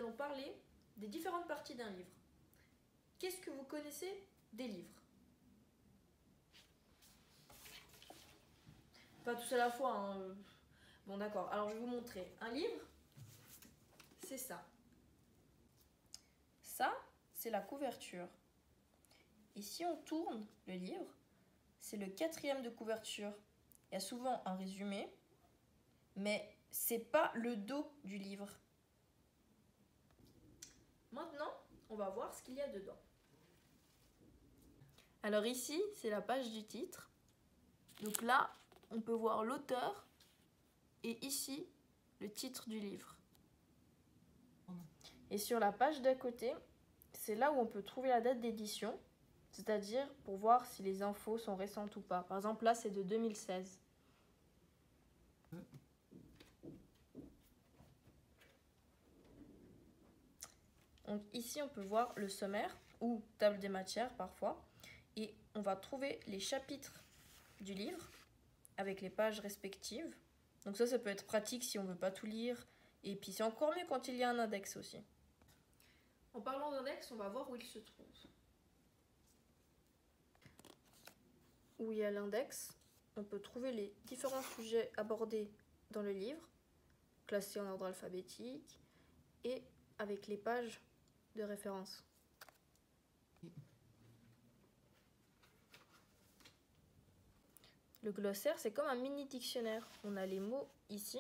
allons parler des différentes parties d'un livre. Qu'est-ce que vous connaissez des livres? Pas tous à la fois, hein. Bon d'accord, alors je vais vous montrer. Un livre, c'est ça. Ça, c'est la couverture. Et si on tourne le livre, c'est le 4e de couverture. Il y a souvent un résumé, mais c'est pas le dos du livre. Maintenant, on va voir ce qu'il y a dedans. Alors ici, c'est la page du titre. Donc là, on peut voir l'auteur et ici, le titre du livre. Et sur la page d'à côté, c'est là où on peut trouver la date d'édition, c'est-à-dire pour voir si les infos sont récentes ou pas. Par exemple, là, c'est de 2016. Donc ici, on peut voir le sommaire ou table des matières parfois. Et on va trouver les chapitres du livre avec les pages respectives. Donc ça peut être pratique si on ne veut pas tout lire. Et puis c'est encore mieux quand il y a un index aussi. En parlant d'index, on va voir où il se trouve. Où il y a l'index, on peut trouver les différents sujets abordés dans le livre, classés en ordre alphabétique et avec les pages de référence. Le glossaire, c'est comme un mini dictionnaire. On a les mots ici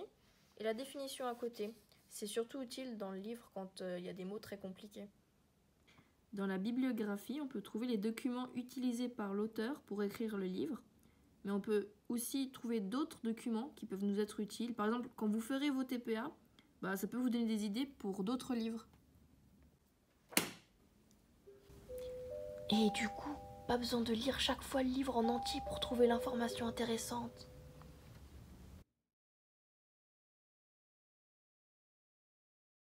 et la définition à côté. C'est surtout utile dans le livre quand il y a des mots très compliqués. Dans la bibliographie, on peut trouver les documents utilisés par l'auteur pour écrire le livre. Mais on peut aussi trouver d'autres documents qui peuvent nous être utiles. Par exemple, quand vous ferez vos TPA, ça peut vous donner des idées pour d'autres livres. Et du coup, pas besoin de lire chaque fois le livre en entier pour trouver l'information intéressante.